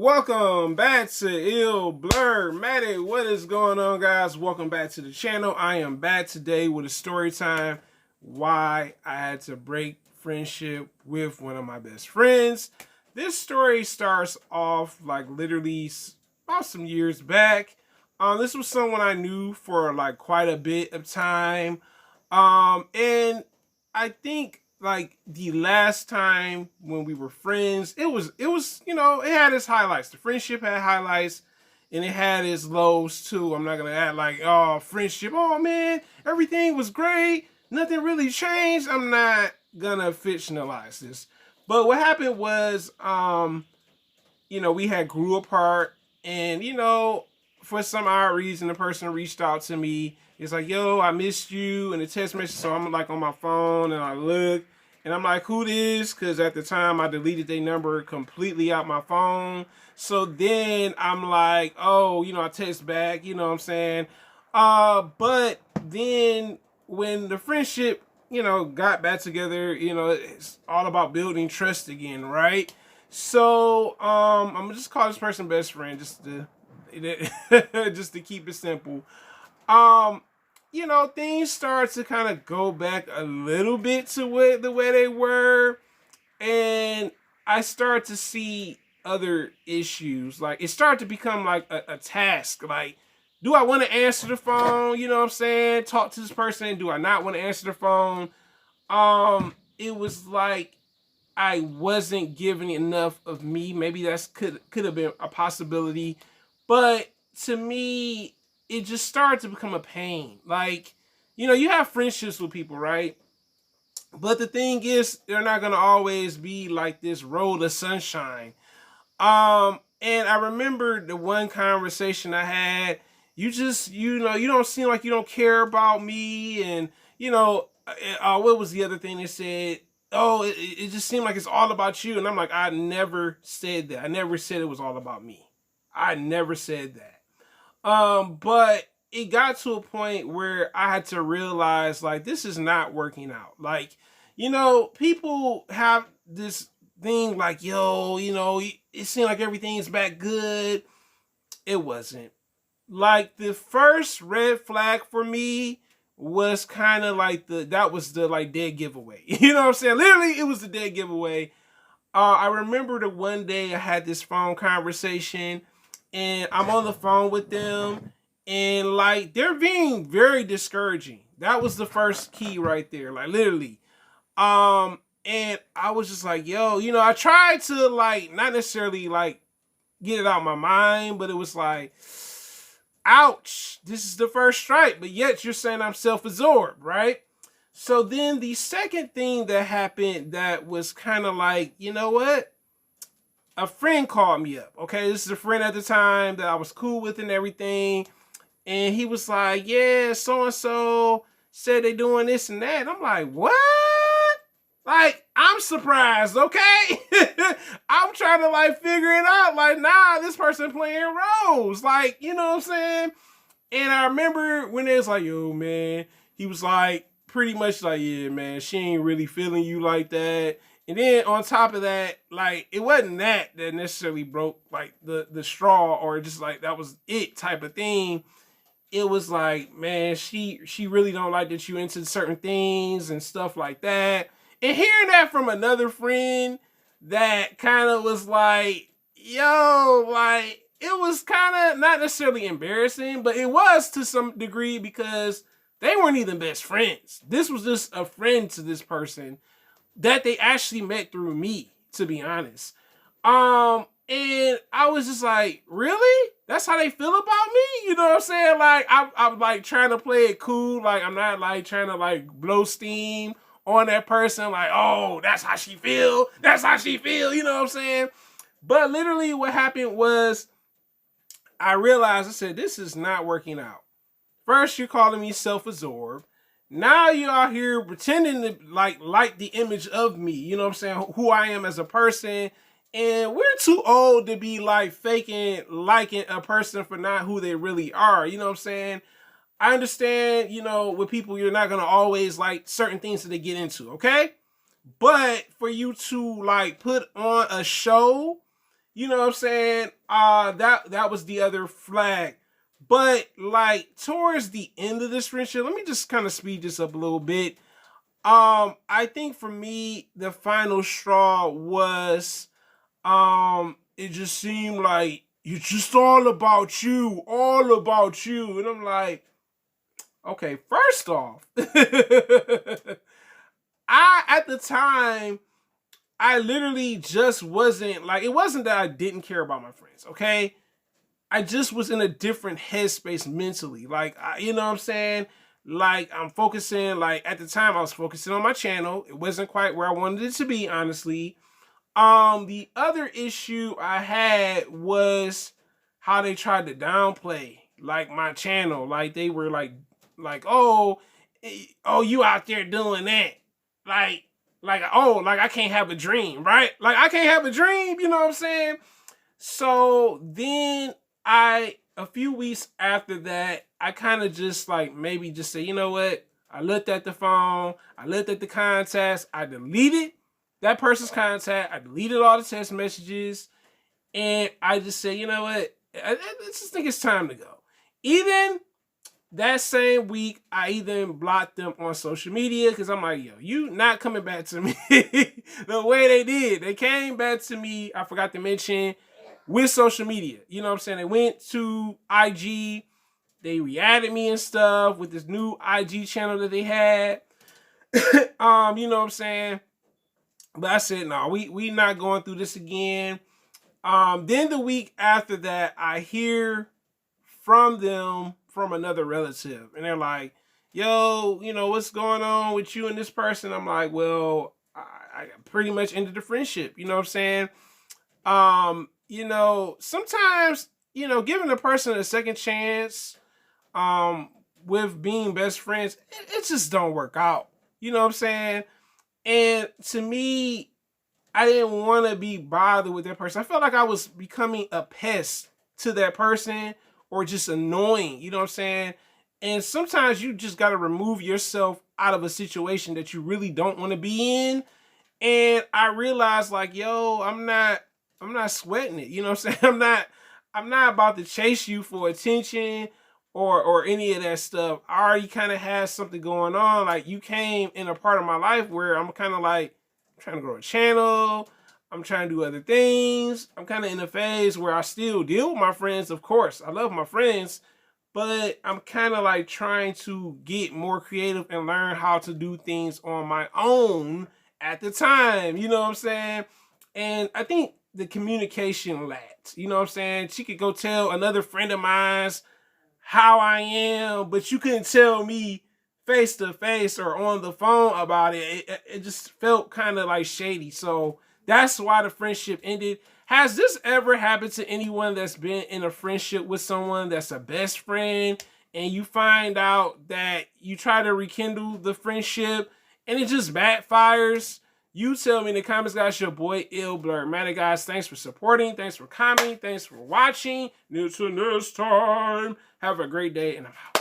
Welcome back to Ill Blur Matic. What is going on, guys? Welcome back to the channel. I am back today with a story time. Why I had to break friendship with one of my best friends. This story starts off like literally about some years back. This was someone I knew for like quite a bit of time. And I think like the last time when we were friends, it was it had its highlights. The friendship had highlights and it had its lows too. I'm not gonna act like, oh, friendship, oh man, everything was great, nothing really changed. I'm not gonna fictionalize this. But what happened was we had grew apart, and for some odd reason the person reached out to me. It's like, yo, I missed you, and a text message. So I'm like on my phone and I look and I'm like, who this? Because at the time I deleted their number completely out my phone. So then I'm like, oh, I text back, you know what I'm saying? But then when the friendship, got back together, it's all about building trust again, right? So I'm gonna just call this person best friend just to just to keep it simple. Um, things start to kind of go back a little bit to the way they were, and I start to see other issues. Like, it started to become like a task. Like, do I want to answer the phone? You know what I'm saying? Talk to this person. Do I not want to answer the phone? It was like I wasn't giving enough of me. Maybe that's could have been a possibility, but to me, it just started to become a pain. Like, you have friendships with people, right? But the thing is, they're not gonna always be like this road of sunshine. And I remember the one conversation I had. You just, you don't seem like you don't care about me, and what was the other thing they said? Oh, it just seemed like it's all about you, and I'm like, I never said that. I never said it was all about me. I never said that. But it got to a point where I had to realize, like, this is not working out. Like, people have this thing like, yo, it seemed like everything's back good. It wasn't. Like, the first red flag for me was kind of like that was the like dead giveaway. You know what I'm saying? Literally, it was the dead giveaway. I remember the one day I had this phone conversation, and I'm on the phone with them, and like they're being very discouraging. That was the first key right there, like literally. And I was just like, yo, I tried to like not necessarily like get it out of my mind, but it was like, ouch, this is the first strike, but yet you're saying I'm self-absorbed, right? So then the second thing that happened that was kind of like, you know what? A friend called me up. Okay, this is a friend at the time that I was cool with and everything. And he was like, yeah, so-and-so said they doing this and that. And I'm like, what? Like, I'm surprised, okay? I'm trying to like figure it out. Like, nah, this person playing roles. Like, you know what I'm saying? And I remember when it was like, yo, man, he was like, pretty much like, yeah, man, she ain't really feeling you like that. And then on top of that, like, it wasn't that necessarily broke like the straw, or just like that was it type of thing. It was like, man, she really don't like that you into certain things and stuff like that. And hearing that from another friend that kind of was like, yo, like, it was kind of not necessarily embarrassing, but it was to some degree because they weren't even best friends. This was just a friend to this person that they actually met through me, to be honest. And I was just like, really? That's how they feel about me? You know what I'm saying? Like, I'm like trying to play it cool. Like, I'm not like trying to like blow steam on that person. Like, oh, that's how she feel. That's how she feel. You know what I'm saying? But literally what happened was I realized, I said, this is not working out. First, you're calling me self-absorbed. Now you're out here pretending to like the image of me. You know what I'm saying? Who I am as a person. And we're too old to be like faking liking a person for not who they really are. You know what I'm saying? I understand, with people, you're not going to always like certain things that they get into, okay? But for you to like put on a show, You know what I'm saying? That was the other flag. But like towards the end of this friendship, let me just kind of speed this up a little bit. I think for me, the final straw was it just seemed like it's just all about you, all about you. And I'm like, okay, first off, at the time, I literally just wasn't like, it wasn't that I didn't care about my friends, okay? I just was in a different headspace mentally. Like, you know what I'm saying? Like, I'm focusing, like, at the time, I was focusing on my channel. It wasn't quite where I wanted it to be, honestly. The other issue I had was how they tried to downplay, like, my channel. Like, they were like, oh, you out there doing that. Like, I can't have a dream, right? Like, I can't have a dream, you know what I'm saying? So then a few weeks after that, I kind of just like maybe just say, you know what? I looked at the phone, I looked at the contacts, I deleted that person's contact, I deleted all the text messages, and I just said, you know what? I just think it's time to go. Even that same week, I even blocked them on social media because I'm like, yo, you not coming back to me the way they did. They came back to me, I forgot to mention, with social media. You know what I'm saying? They went to IG, they re-added me and stuff with this new IG channel that they had. You know what I'm saying? But I said, no, we not going through this again. Then the week after that, I hear from them from another relative, and they're like, yo, you know, what's going on with you and this person? I'm like, well, I pretty much ended the friendship. You know what I'm saying? You know, sometimes, you know, giving a person a second chance, with being best friends, it just don't work out. You know what I'm saying? And to me, I didn't want to be bothered with that person. I felt like I was becoming a pest to that person or just annoying. You know what I'm saying? And sometimes you just got to remove yourself out of a situation that you really don't want to be in. And I realized like, yo, I'm not sweating it. You know what I'm saying? I'm not about to chase you for attention or any of that stuff. I already kind of had something going on. Like, you came in a part of my life where I'm kind of like trying to grow a channel. I'm trying to do other things. I'm kind of in a phase where I still deal with my friends, of course. I love my friends, but I'm kind of like trying to get more creative and learn how to do things on my own at the time. You know what I'm saying? And I think the communication lacked. You know what I'm saying? She could go tell another friend of mine's how I am, but you couldn't tell me face to face or on the phone about it. It just felt kind of like shady. So that's why the friendship ended. Has this ever happened to anyone that's been in a friendship with someone that's a best friend and you find out that you try to rekindle the friendship and it just backfires? You tell me in the comments, guys. Your boy Ill Blur. Man, guys, thanks for supporting. Thanks for commenting. Thanks for watching. Until next time. Have a great day, and I'm out.